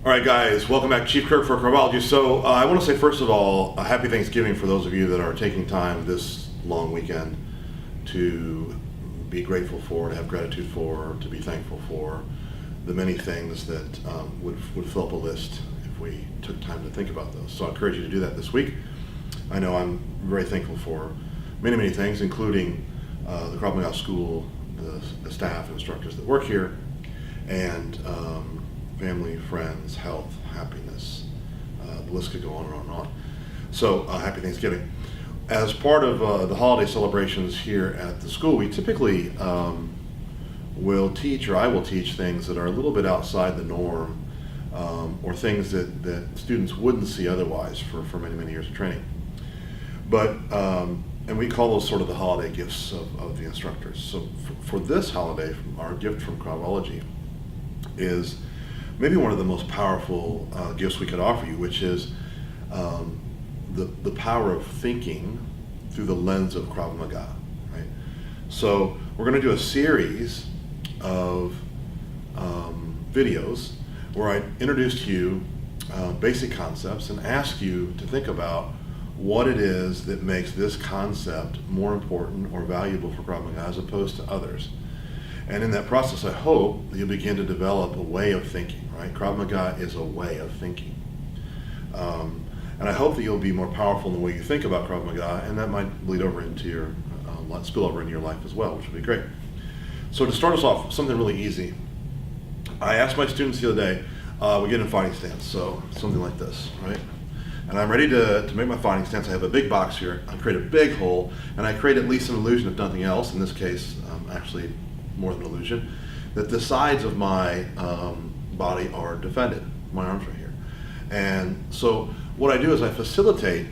All right, guys, welcome back. Chief Kirk for Kravology. So I want to say, first of all, a happy Thanksgiving for those of you that are taking time this long weekend to be grateful for, to have gratitude for, to be thankful for the many things that would fill up a list if we took time to think about those. So I encourage you to do that this week. I know I'm very thankful for many, many things, including the Krav Maga school, the staff and instructors that work here, and family, friends, health, happiness. The list could go on and on and on. So happy Thanksgiving. As part of the holiday celebrations here at the school, we typically will teach, or I will teach, things that are a little bit outside the norm, or things that students wouldn't see otherwise for many, many years of training. But, and we call those sort of the holiday gifts of the instructors. So for this holiday, our gift from Kravology is maybe one of the most powerful gifts we could offer you, which is the power of thinking through the lens of Krav Maga, right? So we're going to do a series of videos where I introduce to you basic concepts and ask you to think about what it is that makes this concept more important or valuable for Krav Maga as opposed to others. And in that process, I hope that you'll begin to develop a way of thinking, right? Krav Maga is a way of thinking. And I hope that you'll be more powerful in the way you think about Krav Maga, and that might bleed over into your, spill over into your life as well, which would be great. So to start us off, something really easy. I asked my students the other day, we get in fighting stance, so something like this, right? And I'm ready to make my fighting stance. I have a big box here. I create a big hole, and I create at least an illusion, if nothing else, in this case, actually more than illusion, that the sides of my body are defended. My arms are here. And so what I do is I facilitate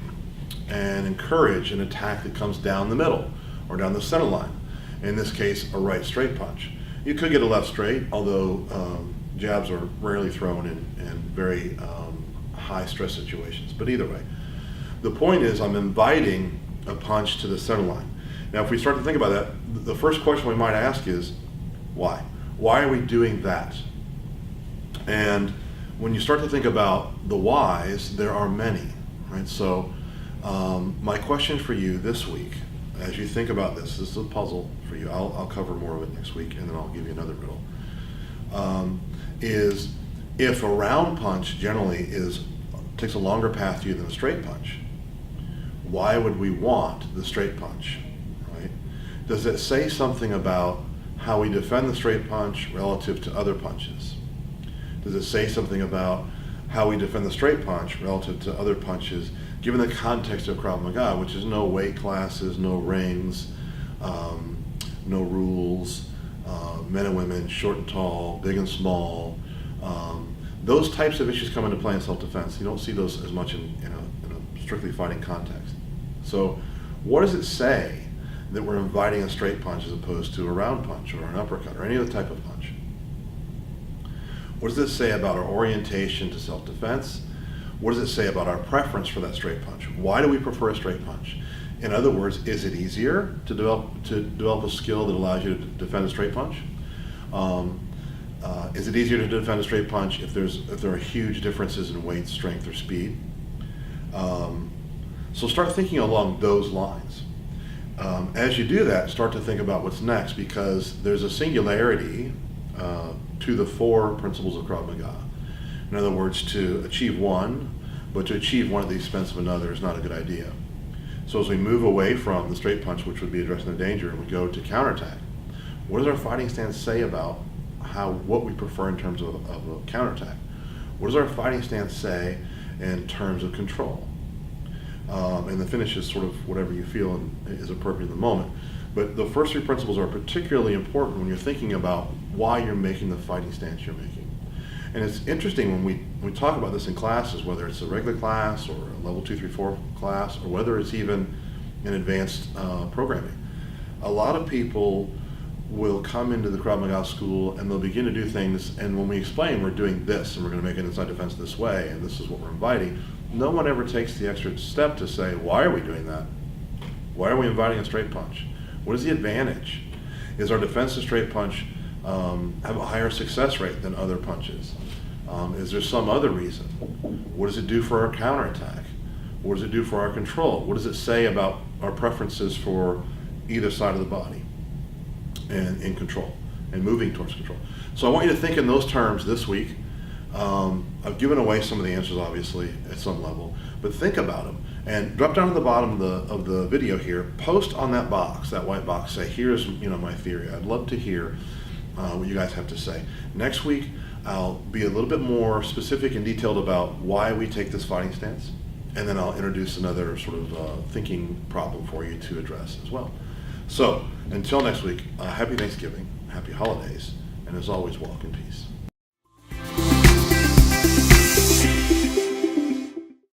and encourage an attack that comes down the middle or down the center line. In this case, a right straight punch. You could get a left straight, although jabs are rarely thrown in very high stress situations. But either way, the point is I'm inviting a punch to the center line. Now, if we start to think about that, the first question we might ask is, why? Why are we doing that? And when you start to think about the whys, there are many, right? So my question for you this week, as you think about this is a puzzle for you. I'll cover more of it next week, and then I'll give you another riddle. Is if a round punch generally takes a longer path to you than a straight punch, why would we want the straight punch? Does it say something about how we defend the straight punch relative to other punches? Does it say something about how we defend the straight punch relative to other punches, given the context of Krav Maga, which is no weight classes, no rings, no rules, men and women, short and tall, big and small. Those types of issues come into play in self-defense. You don't see those as much in a strictly fighting context. So what does it say that we're inviting a straight punch as opposed to a round punch or an uppercut or any other type of punch? What does this say about our orientation to self-defense? What does it say about our preference for that straight punch? Why do we prefer a straight punch? In other words, is it easier to develop a skill that allows you to defend a straight punch? Is it easier to defend a straight punch if there are huge differences in weight, strength, or speed? So start thinking along those lines. As you do that, start to think about what's next, because there's a singularity to the four principles of Krav Maga. In other words, to achieve one, but to achieve one at the expense of another is not a good idea. So as we move away from the straight punch, which would be addressing the danger, and we go to counterattack, what does our fighting stance say about what we prefer in terms of a counterattack? What does our fighting stance say in terms of control? And the finish is sort of whatever you feel is appropriate in the moment. But the first three principles are particularly important when you're thinking about why you're making the fighting stance you're making. And it's interesting when we talk about this in classes, whether it's a regular class or a level 2, 3, 4 class, or whether it's even in advanced programming. A lot of people will come into the Krav Maga school and they'll begin to do things, and when we explain we're doing this and we're going to make an inside defense this way and this is what we're inviting, no one ever takes the extra step to say, why are we doing that? Why are we inviting a straight punch? What is the advantage? Is our defense to straight punch have a higher success rate than other punches? Is there some other reason? What does it do for our counterattack? What does it do for our control? What does it say about our preferences for either side of the body and in control and moving towards control? So I want you to think in those terms this week. I've given away some of the answers, obviously, at some level, but think about them. And drop down to the bottom of the video here, post on that box, that white box, say, here's my theory. I'd love to hear what you guys have to say. Next week, I'll be a little bit more specific and detailed about why we take this fighting stance, and then I'll introduce another sort of thinking problem for you to address as well. So until next week, happy Thanksgiving, happy holidays, and as always, walk in peace.